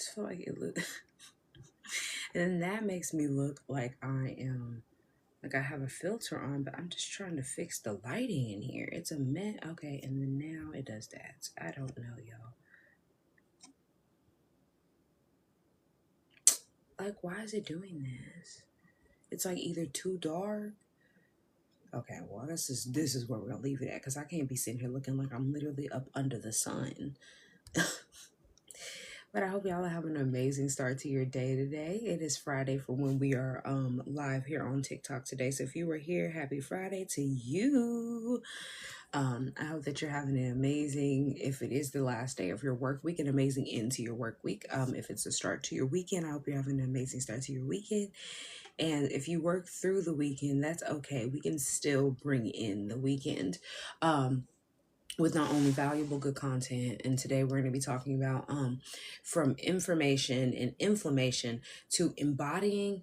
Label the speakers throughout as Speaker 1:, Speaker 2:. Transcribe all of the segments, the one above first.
Speaker 1: just feel like it look and then that makes me look like I am like I have a filter on, but I'm just trying to fix the lighting in here. It's a mess. Okay, and then now it does that. I don't know, y'all. Like, why is it doing this? It's like either too dark. Okay, well, this is where we're gonna leave it at because I can't be sitting here looking like I'm literally up under the sun. But I hope y'all are having an amazing start to your day today. It is Friday for when we are live here on TikTok today. So if you were here, happy Friday to you. I hope that you're having an amazing, if it is the last day of your work week, an amazing end to your work week. If it's a start to your weekend, I hope you're having an amazing start to your weekend. And if you work through the weekend, that's okay. We can still bring in the weekend. With not only valuable good content, and today we're going to be talking about from information and inflammation to embodying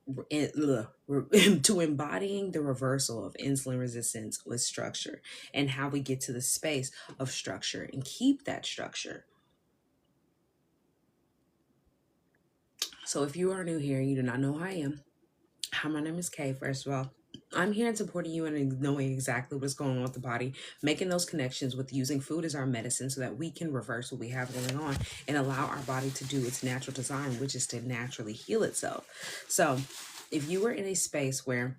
Speaker 1: to embodying the reversal of insulin resistance with structure, and how we get to the space of structure and keep that structure. So if you are new here and you do not know who I am, hi, my name is Kay. First of all, I'm here and supporting you and knowing exactly what's going on with the body, making those connections with using food as our medicine so that we can reverse what we have going on and allow our body to do its natural design, which is to naturally heal itself. So if you were in a space where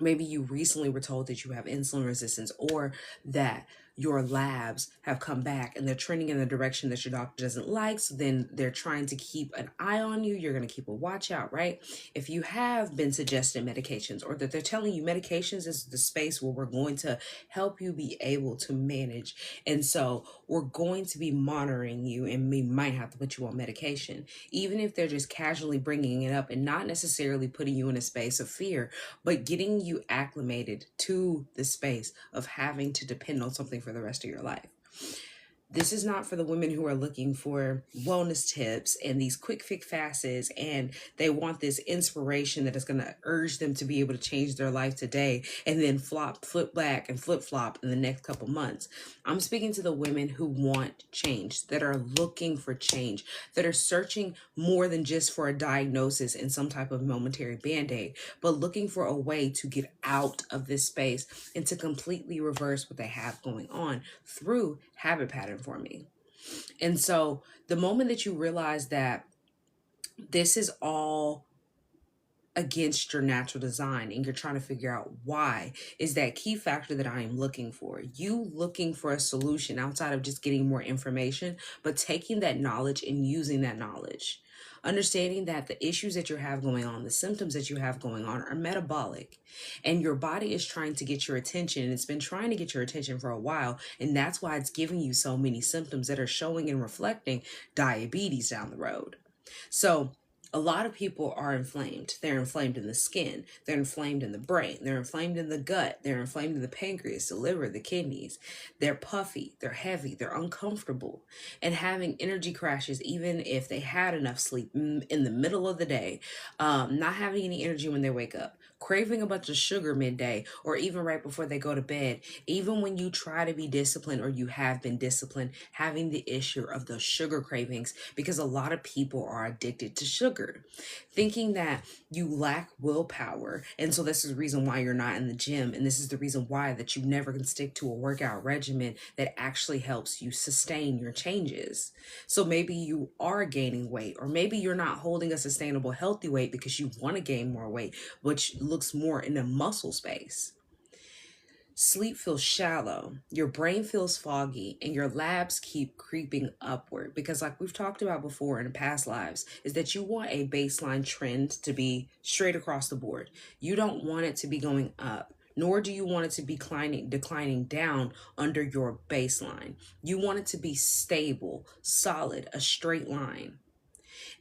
Speaker 1: maybe you recently were told that you have insulin resistance, or that your labs have come back and they're trending in the direction that your doctor doesn't like, so then they're trying to keep an eye on you, you're going to keep a watch out, right? If you have been suggested medications, or that they're telling you medications is the space where we're going to help you be able to manage, and so we're going to be monitoring you and we might have to put you on medication, even if they're just casually bringing it up and not necessarily putting you in a space of fear, but getting you acclimated to the space of having to depend on something for the rest of your life. This is not for the women who are looking for wellness tips and these quick fix fast's, and they want this inspiration that is going to urge them to be able to change their life today and then flip back and flip flop in the next couple months. I'm speaking to the women who want change, that are looking for change, that are searching more than just for a diagnosis and some type of momentary band-aid, but looking for a way to get out of this space and to completely reverse what they have going on through habit pattern forming. And so the moment that you realize that this is all against your natural design and you're trying to figure out why, is that key factor that I am looking for. You looking for a solution outside of just getting more information, but taking that knowledge and using that knowledge. Understanding that the issues that you have going on, the symptoms that you have going on are metabolic, and your body is trying to get your attention, and it's been trying to get your attention for a while, and that's why it's giving you so many symptoms that are showing and reflecting diabetes down the road. So a lot of people are inflamed. They're inflamed in the skin. They're inflamed in the brain. They're inflamed in the gut. They're inflamed in the pancreas, the liver, the kidneys. They're puffy. They're heavy. They're uncomfortable and having energy crashes, even if they had enough sleep in the middle of the day, not having any energy when they wake up, craving a bunch of sugar midday or even right before they go to bed. Even when you try to be disciplined or you have been disciplined, having the issue of those sugar cravings, because a lot of people are addicted to sugar, thinking that you lack willpower. And so this is the reason why you're not in the gym. And this is the reason why that you never can stick to a workout regimen that actually helps you sustain your changes. So maybe you are gaining weight, or maybe you're not holding a sustainable healthy weight because you want to gain more weight, which looks more in a muscle space. Sleep feels shallow, your brain feels foggy, and your labs keep creeping upward. Because like we've talked about before in past lives, is that you want a baseline trend to be straight across the board. You don't want it to be going up, nor do you want it to be declining down under your baseline. You want it to be stable, solid, a straight line.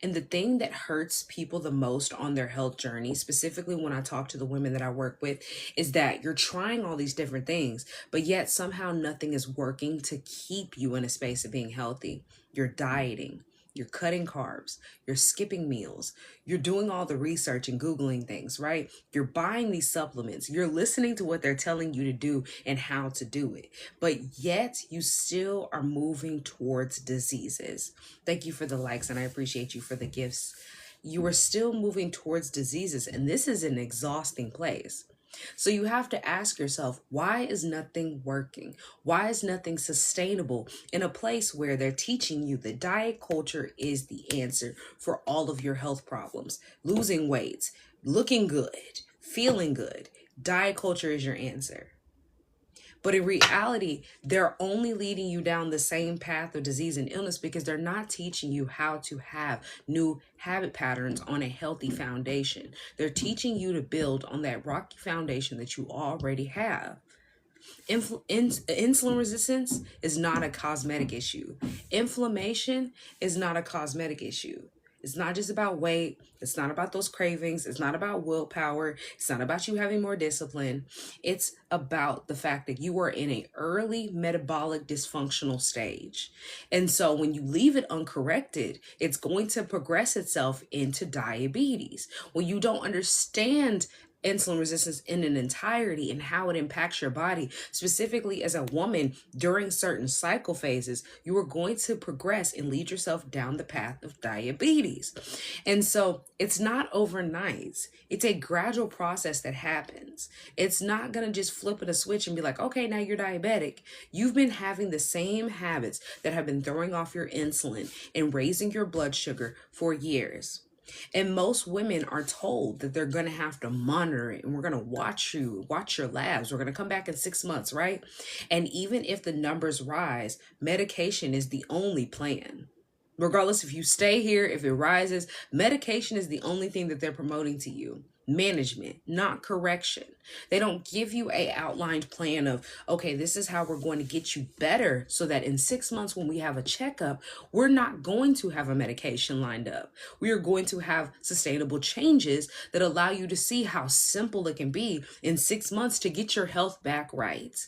Speaker 1: And the thing that hurts people the most on their health journey, specifically when I talk to the women that I work with, is that you're trying all these different things, but yet somehow nothing is working to keep you in a space of being healthy. You're dieting, You're cutting carbs. You're skipping meals. You're doing all the research and Googling things, right? You're buying these supplements. You're listening to what they're telling you to do and how to do it. But yet you still are moving towards diseases. Thank you for the likes, and I appreciate you for the gifts. You are still moving towards diseases, and this is an exhausting place. So you have to ask yourself, why is nothing working? Why is nothing sustainable in a place where they're teaching you that diet culture is the answer for all of your health problems? Losing weight, looking good, feeling good. Diet culture is your answer. But in reality, they're only leading you down the same path of disease and illness because they're not teaching you how to have new habit patterns on a healthy foundation. They're teaching you to build on that rocky foundation that you already have. Insulin resistance is not a cosmetic issue. Inflammation is not a cosmetic issue. It's not just about weight. It's not about those cravings. It's not about willpower. It's not about you having more discipline. It's about the fact that you are in an early metabolic dysfunctional stage. And so when you leave it uncorrected, it's going to progress itself into diabetes. When you don't understand insulin resistance in an entirety and how it impacts your body, specifically as a woman during certain cycle phases, you are going to progress and lead yourself down the path of diabetes. And so it's not overnight. It's a gradual process that happens. It's not going to just flip a switch and be like, okay, now you're diabetic. You've been having the same habits that have been throwing off your insulin and raising your blood sugar for years. And most women are told that they're going to have to monitor it, and we're going to watch your labs. We're going to come back in 6 months, right? And even if the numbers rise, medication is the only plan. Regardless if you stay here, if it rises, medication is the only thing that they're promoting to you. Management, not correction. They don't give you a outlined plan of, okay, this is how we're going to get you better so that in 6 months when we have a checkup, we're not going to have a medication lined up. We are going to have sustainable changes that allow you to see how simple it can be in 6 months to get your health back right.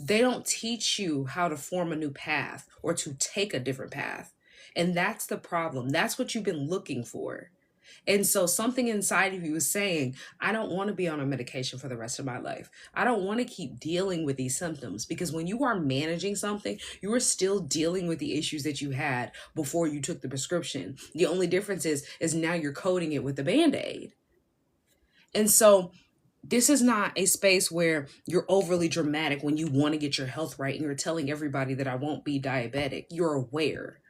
Speaker 1: They don't teach you how to form a new path or to take a different path. And that's the problem. That's what you've been looking for. And so something inside of you is saying, I don't want to be on a medication for the rest of my life. I don't want to keep dealing with these symptoms, because when you are managing something, you are still dealing with the issues that you had before you took the prescription. The only difference is now you're coating it with a Band-Aid. And so this is not a space where you're overly dramatic when you want to get your health right and you're telling everybody that I won't be diabetic. You're aware.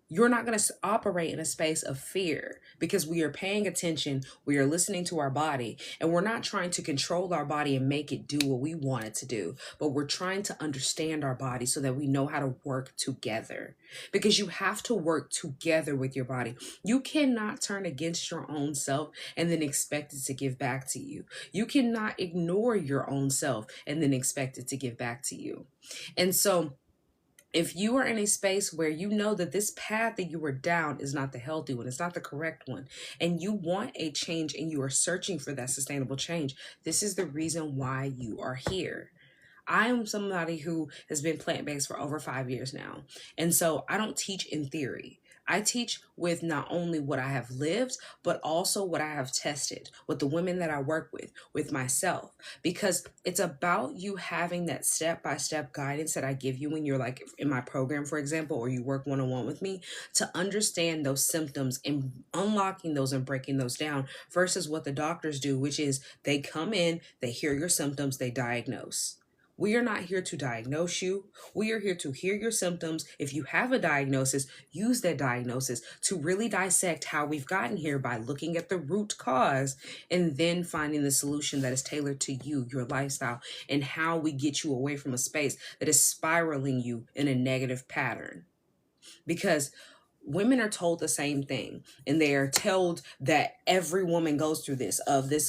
Speaker 1: You're not going to operate in a space of fear, because we are paying attention, we are listening to our body, and we're not trying to control our body and make it do what we want it to do, but we're trying to understand our body so that we know how to work together, because you have to work together with your body. You cannot turn against your own self and then expect it to give back to you. You cannot ignore your own self and then expect it to give back to you. And so if you are in a space where you know that this path that you are down is not the healthy one, it's not the correct one, and you want a change and you are searching for that sustainable change, this is the reason why you are here. I am somebody who has been plant-based for over 5 years now. And so I don't teach in theory. I teach with not only what I have lived, but also what I have tested with the women that I work with myself, because it's about you having that step-by-step guidance that I give you when you're like in my program, for example, or you work one-on-one with me, to understand those symptoms and unlocking those and breaking those down, versus what the doctors do, which is they come in, they hear your symptoms, they diagnose. We are not here to diagnose you. We are here to hear your symptoms. If you have a diagnosis, use that diagnosis to really dissect how we've gotten here by looking at the root cause and then finding the solution that is tailored to you, your lifestyle, and how we get you away from a space that is spiraling you in a negative pattern. Because women are told the same thing, and they are told that every woman goes through this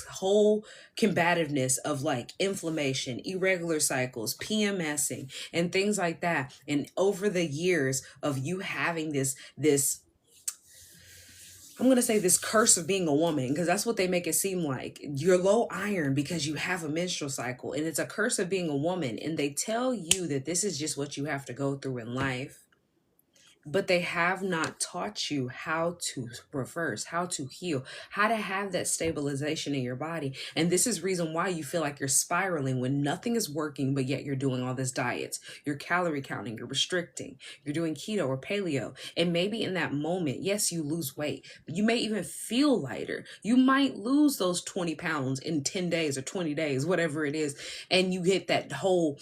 Speaker 1: whole combativeness of like inflammation, irregular cycles, PMSing, and things like that. And over the years of you having this I'm going to say this curse of being a woman, because that's what they make it seem like. You're low iron because you have a menstrual cycle, and it's a curse of being a woman. And they tell you that this is just what you have to go through in life. but they have not taught you how to reverse, how to heal, how to have that stabilization in your body. And this is reason why you feel like you're spiraling when nothing is working, but yet you're doing all this diets. You're calorie counting, you're restricting, you're doing keto or paleo. And maybe in that moment, yes, you lose weight, but you may even feel lighter. You might lose those 20 pounds in 10 days or 20 days, whatever it is. And you get that whole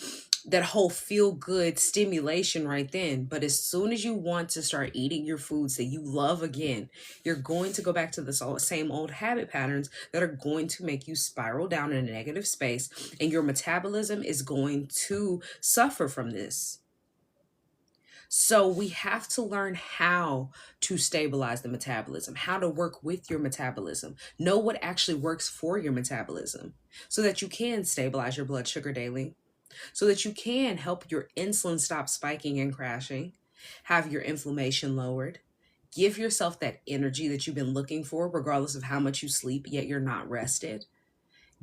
Speaker 1: feel good stimulation right then. But as soon as you want to start eating your foods that you love again, you're going to go back to the same old habit patterns that are going to make you spiral down in a negative space, and your metabolism is going to suffer from this. So we have to learn how to stabilize the metabolism, how to work with your metabolism, know what actually works for your metabolism so that you can stabilize your blood sugar daily, so that you can help your insulin stop spiking and crashing, have your inflammation lowered, give yourself that energy that you've been looking for, regardless of how much you sleep, yet you're not rested.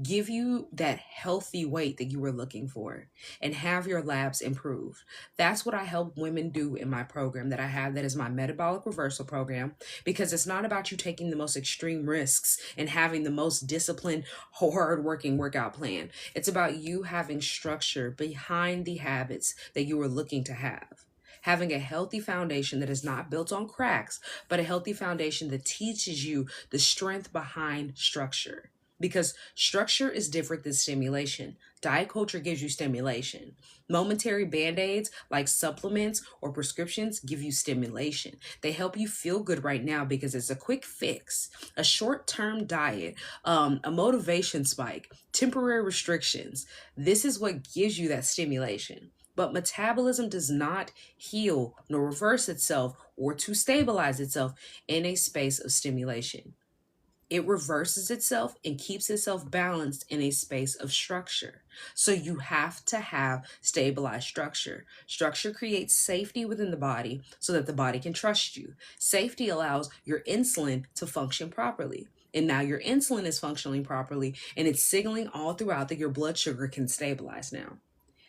Speaker 1: Give you that healthy weight that you were looking for, and have your labs improved. That's what I help women do in my program that I have, that is my Metabolic Reversal program, because it's not about you taking the most extreme risks and having the most disciplined, hard-working workout plan. It's about you having structure behind the habits that you were looking to have. Having a healthy foundation that is not built on cracks, but a healthy foundation that teaches you the strength behind structure. Because structure is different than stimulation. Diet culture gives you stimulation. Momentary band-aids like supplements or prescriptions give you stimulation. They help you feel good right now because it's a quick fix, a short-term diet, a motivation spike, temporary restrictions. This is what gives you that stimulation. But metabolism does not heal nor reverse itself or to stabilize itself in a space of stimulation. It reverses itself and keeps itself balanced in a space of structure. So you have to have stabilized structure. Structure creates safety within the body so that the body can trust you. Safety allows your insulin to function properly. And now your insulin is functioning properly, and it's signaling all throughout that your blood sugar can stabilize now.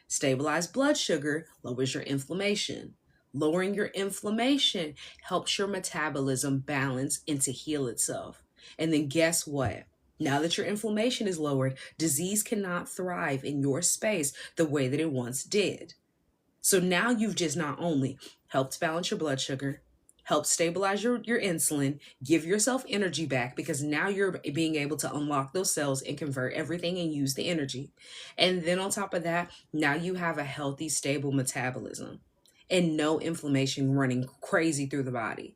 Speaker 1: Stabilized blood sugar lowers your inflammation. Lowering your inflammation helps your metabolism balance and to heal itself. And then guess what? Now that your inflammation is lowered, disease cannot thrive in your space the way that it once did. So now you've just not only helped balance your blood sugar, help stabilize your insulin, give yourself energy back, because now you're being able to unlock those cells and convert everything and use the energy. And then on top of that, now you have a healthy, stable metabolism and no inflammation running crazy through the body.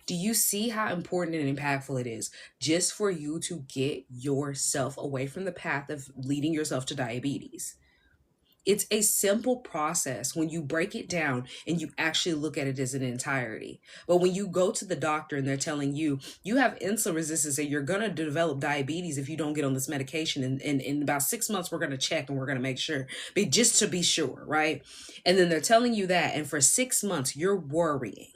Speaker 1: Do you see how important and impactful it is just for you to get yourself away from the path of leading yourself to diabetes? It's a simple process when you break it down and you actually look at it as an entirety. But when you go to the doctor and they're telling you, you have insulin resistance and you're going to develop diabetes if you don't get on this medication. And in about 6 months, we're going to check and we're going to make sure, just to be sure, right? And then they're telling you that. And for 6 months, you're worrying.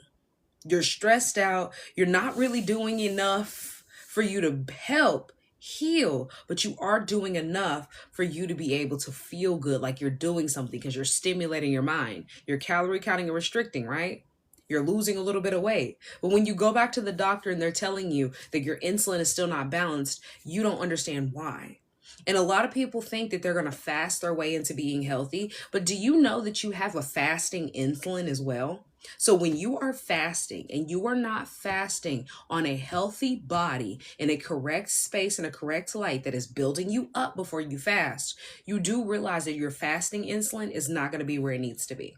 Speaker 1: You're stressed out. You're not really doing enough for you to help heal, but you are doing enough for you to be able to feel good, like you're doing something because you're stimulating your mind. You're calorie counting and restricting, right? You're losing a little bit of weight. But when you go back to the doctor and they're telling you that your insulin is still not balanced, you don't understand why. And a lot of people think that they're going to fast their way into being healthy. But do you know that you have a fasting insulin as well? So when you are fasting and you are not fasting on a healthy body in a correct space and a correct light that is building you up before you fast, you do realize that your fasting insulin is not going to be where it needs to be.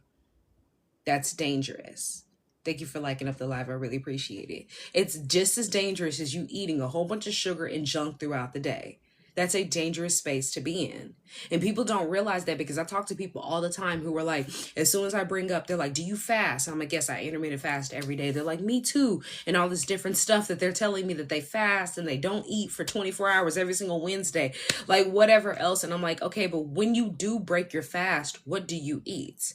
Speaker 1: That's dangerous. Thank you for liking up the live. I really appreciate it. It's just as dangerous as you eating a whole bunch of sugar and junk throughout the day. That's a dangerous space to be in. And people don't realize that, because I talk to people all the time who are like, as soon as I bring up, they're like, do you fast? And I'm like, yes, I intermittent fast every day. They're like, me too. And all this different stuff that they're telling me that they fast and they don't eat for 24 hours every single Wednesday, like whatever else. And I'm like, okay, but when you do break your fast, what do you eat?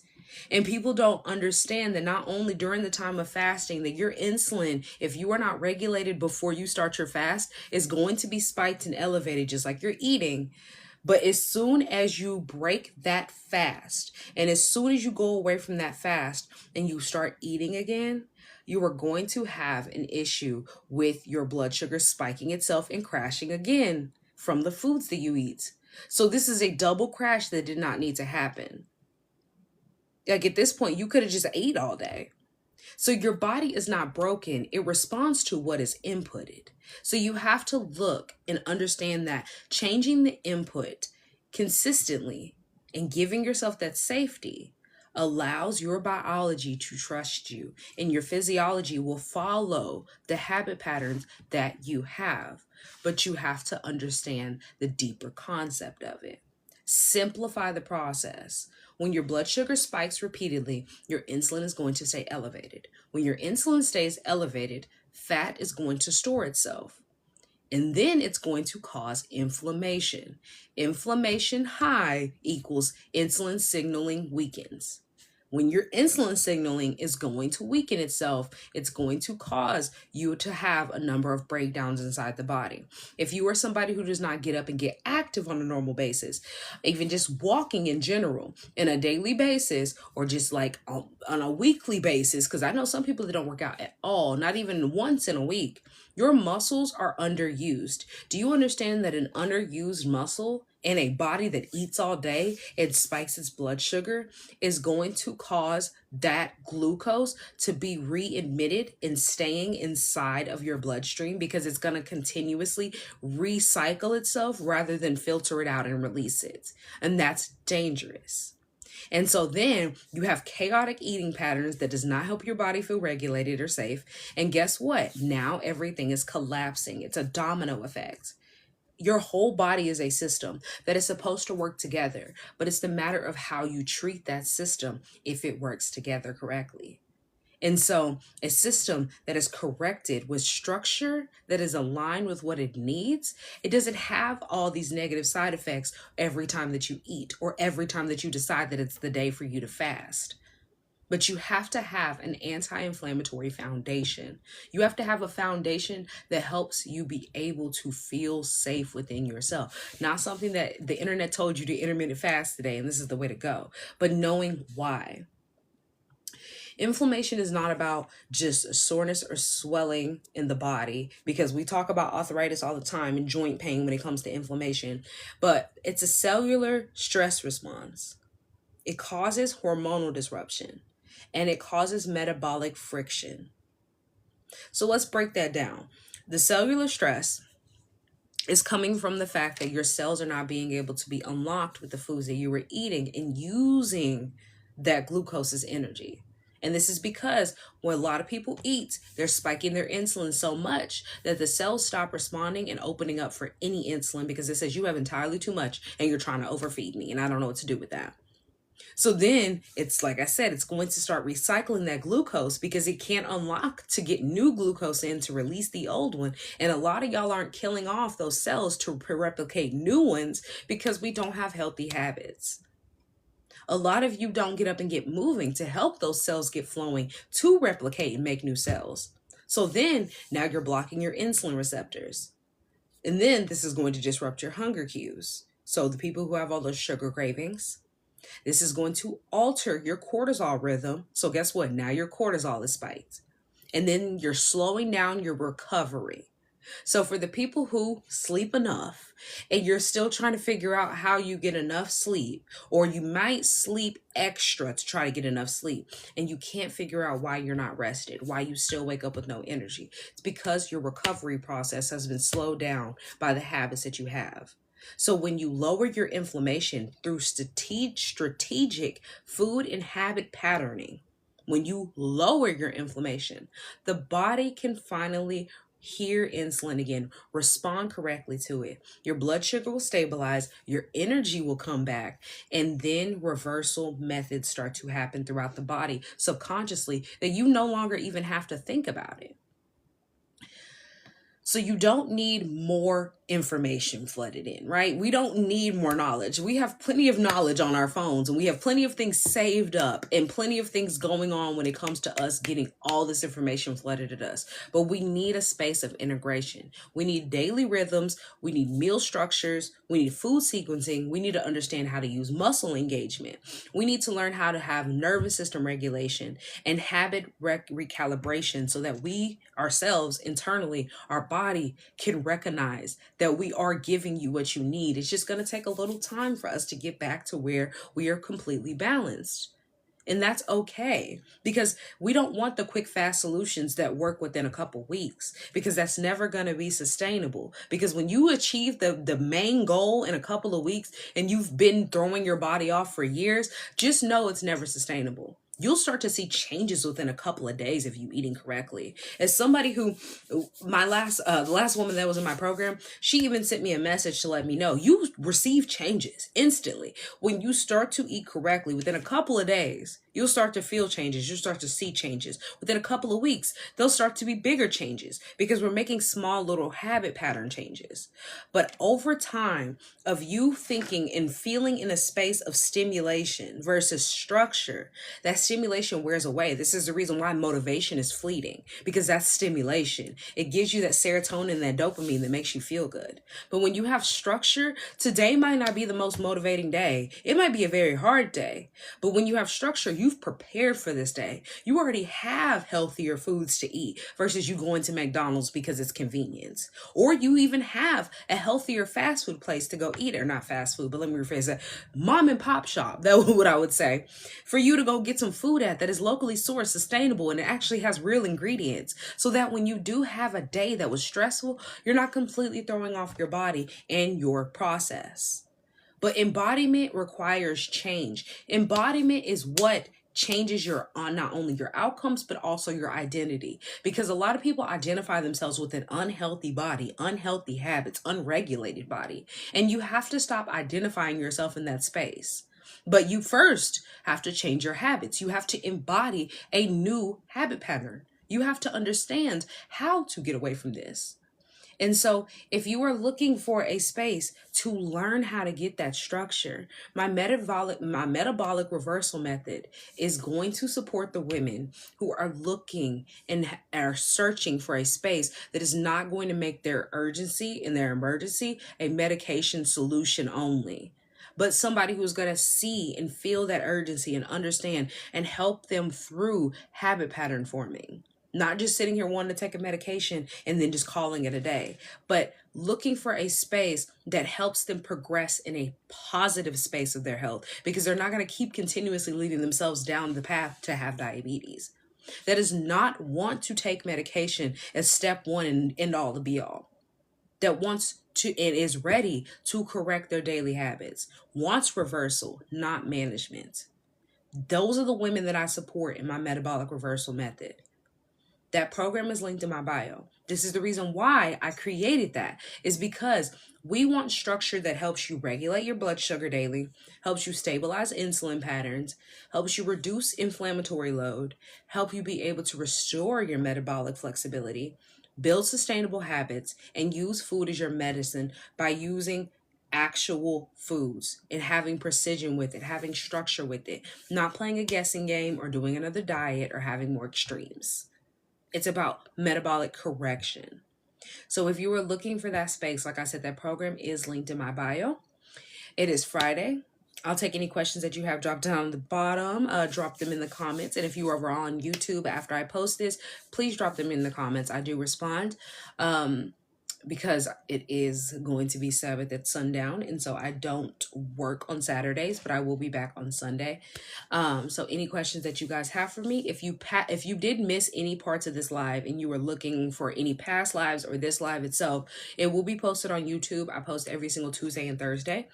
Speaker 1: And people don't understand that not only during the time of fasting, that your insulin, if you are not regulated before you start your fast, is going to be spiked and elevated just like you're eating. But as soon as you break that fast, and as soon as you go away from that fast and you start eating again, you are going to have an issue with your blood sugar spiking itself and crashing again from the foods that you eat. So this is a double crash that did not need to happen. Like at this point, you could have just ate all day. So your body is not broken. It responds to what is inputted. So you have to look and understand that changing the input consistently and giving yourself that safety allows your biology to trust you, and your physiology will follow the habit patterns that you have. But you have to understand the deeper concept of it. Simplify the process. When your blood sugar spikes repeatedly, your insulin is going to stay elevated. When your insulin stays elevated, fat is going to store itself. And then it's going to cause inflammation. Inflammation high equals insulin signaling weakens. When your insulin signaling is going to weaken itself, it's going to cause you to have a number of breakdowns inside the body. If you are somebody who does not get up and get active on a normal basis, even just walking in general, in a daily basis, or just like on a weekly basis, because I know some people that don't work out at all, not even once in a week, your muscles are underused. Do you understand that an underused muscle in a body that eats all day and spikes its blood sugar is going to cause that glucose to be readmitted and staying inside of your bloodstream, because it's going to continuously recycle itself rather than filter it out and release it. And that's dangerous. And so then you have chaotic eating patterns that does not help your body feel regulated or safe. And guess what? Now everything is collapsing. It's a domino effect. Your whole body is a system that is supposed to work together, but it's the matter of how you treat that system if it works together correctly. And so a system that is corrected with structure that is aligned with what it needs, it doesn't have all these negative side effects every time that you eat or every time that you decide that it's the day for you to fast. But you have to have an anti-inflammatory foundation. You have to have a foundation that helps you be able to feel safe within yourself. Not something that the internet told you to intermittent fast today and this is the way to go, but knowing why. Inflammation is not about just soreness or swelling in the body, because we talk about arthritis all the time and joint pain when it comes to inflammation, but it's a cellular stress response. It causes hormonal disruption and it causes metabolic friction. So let's break that down. The cellular stress is coming from the fact that your cells are not being able to be unlocked with the foods that you were eating and using that glucose as energy. And this is because when a lot of people eat, they're spiking their insulin so much that the cells stop responding and opening up for any insulin, because it says you have entirely too much and you're trying to overfeed me and I don't know what to do with that. So then it's like I said, it's going to start recycling that glucose because it can't unlock to get new glucose in to release the old one. And a lot of y'all aren't killing off those cells to replicate new ones because we don't have healthy habits. A lot of you don't get up and get moving to help those cells get flowing to replicate and make new cells. So then now you're blocking your insulin receptors. And then this is going to disrupt your hunger cues. So the people who have all those sugar cravings, this is going to alter your cortisol rhythm. So guess what? Now your cortisol is spiked. And then you're slowing down your recovery. So for the people who sleep enough and you're still trying to figure out how you get enough sleep, or you might sleep extra to try to get enough sleep and you can't figure out why you're not rested, why you still wake up with no energy, it's because your recovery process has been slowed down by the habits that you have. So when you lower your inflammation through strategic food and habit patterning, when you lower your inflammation, the body can finally hear insulin again, respond correctly to it. Your blood sugar will stabilize, your energy will come back, and then reversal methods start to happen throughout the body subconsciously that you no longer even have to think about it. So you don't need more information flooded in, right? We don't need more knowledge. We have plenty of knowledge on our phones, and we have plenty of things saved up and plenty of things going on when it comes to us getting all this information flooded at us. But we need a space of integration. We need daily rhythms. We need meal structures. We need food sequencing. We need to understand how to use muscle engagement. We need to learn how to have nervous system regulation and habit recalibration so that we ourselves internally, our body can recognize that we are giving you what you need. It's just going to take a little time for us to get back to where we are completely balanced. And that's okay, because we don't want the quick, fast solutions that work within a couple weeks, because that's never going to be sustainable. Because when you achieve the main goal in a couple of weeks and you've been throwing your body off for years, just know it's never sustainable. You'll start to see changes within a couple of days if you eating correctly. As somebody who, the last woman that was in my program, she even sent me a message to let me know you receive changes instantly. When you start to eat correctly within a couple of days, you'll start to feel changes. You'll start to see changes. Within a couple of weeks, they'll start to be bigger changes because we're making small little habit pattern changes. But over time of you thinking and feeling in a space of stimulation versus structure, that stimulation wears away. This is the reason why motivation is fleeting, because that's stimulation. It gives you that serotonin, that dopamine that makes you feel good. But when you have structure, today might not be the most motivating day. It might be a very hard day. But when you have structure, you've prepared for this day. You already have healthier foods to eat versus you going to McDonald's because it's convenience. Or you even have a healthier fast food place to go eat, or not fast food, but let me rephrase that. Mom and pop shop, that's what I would say. For you to go get some food at that is locally sourced, sustainable, and it actually has real ingredients, so that when you do have a day that was stressful, you're not completely throwing off your body and your process. But embodiment requires change. Embodiment is what changes your not only your outcomes but also your identity, because a lot of people identify themselves with an unhealthy body, unhealthy habits, unregulated body, and you have to stop identifying yourself in that space. But you first have to change your habits. You have to embody a new habit pattern. You have to understand how to get away from this. And so if you are looking for a space to learn how to get that structure, my metabolic reversal method is going to support the women who are looking and are searching for a space that is not going to make their urgency and their emergency a medication solution only, but somebody who's going to see and feel that urgency and understand and help them through habit pattern forming. Not just sitting here wanting to take a medication and then just calling it a day, but looking for a space that helps them progress in a positive space of their health, because they're not going to keep continuously leading themselves down the path to have diabetes. That does not want to take medication as step one and end all the be all. That wants to and is ready to correct their daily habits, wants reversal, not management. Those are the women that I support in my metabolic reversal method. That program is linked in my bio. This is the reason why I created that, is because we want structure that helps you regulate your blood sugar daily, helps you stabilize insulin patterns, helps you reduce inflammatory load, help you be able to restore your metabolic flexibility, build sustainable habits, and use food as your medicine by using actual foods and having precision with it, having structure with it, not playing a guessing game or doing another diet or having more extremes. It's about metabolic correction. So if you were looking for that space, like I said, that program is linked in my bio. It is Friday. I'll take any questions that you have. Drop down the bottom, drop them in the comments. And if you are on YouTube after I post this, please drop them in the comments. I do respond. Because it is going to be Sabbath at sundown, and so I don't work on Saturdays, but I will be back on Sunday. So any questions that you guys have for me, if you did miss any parts of this live and you were looking for any past lives or this live itself, it will be posted on YouTube. I post every single Tuesday and Thursday.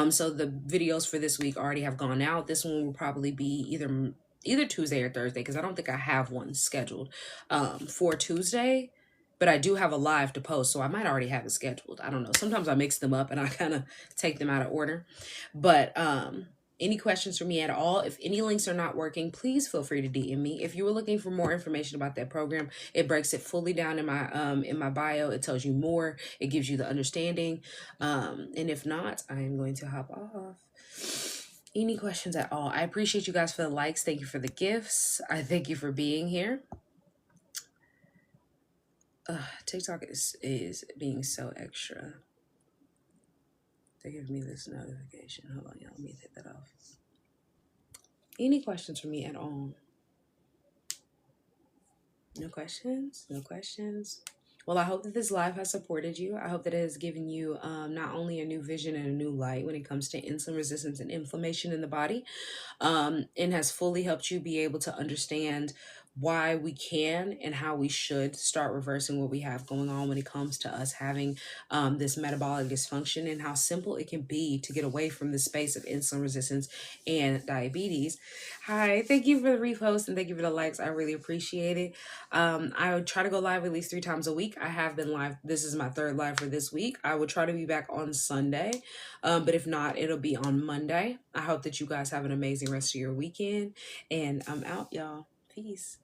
Speaker 1: So the videos for this week already have gone out. This one will probably be either Tuesday or Thursday, because I don't think I have one scheduled for Tuesday. But I do have a live to post, so I might already have it scheduled. I don't know. Sometimes I mix them up and I kind of take them out of order. But Any questions for me at all? If any links are not working, please feel free to DM me. If you were looking for more information about that program, it breaks it fully down in my bio. It tells you more. It gives you the understanding. And if not, I am going to hop off. Any questions at all? I appreciate you guys for the likes. Thank you for the gifts. I thank you for being here. TikTok is being so extra. They give me this notification. Hold on, y'all. Let me take that off. Any questions for me at all? No questions? No questions? Well, I hope that this live has supported you. I hope that it has given you not only a new vision and a new light when it comes to insulin resistance and inflammation in the body, and has fully helped you be able to understand why we can and how we should start reversing what we have going on when it comes to us having this metabolic dysfunction, and how simple it can be to get away from the space of insulin resistance and diabetes. Hi, thank you for the repost and thank you for the likes. I really appreciate it. I would try to go live at least 3 times a week. I have been live. This is my 3rd live for this week. I would try to be back on Sunday, but if not, it'll be on Monday. I hope that you guys have an amazing rest of your weekend, and I'm out, y'all. Peace.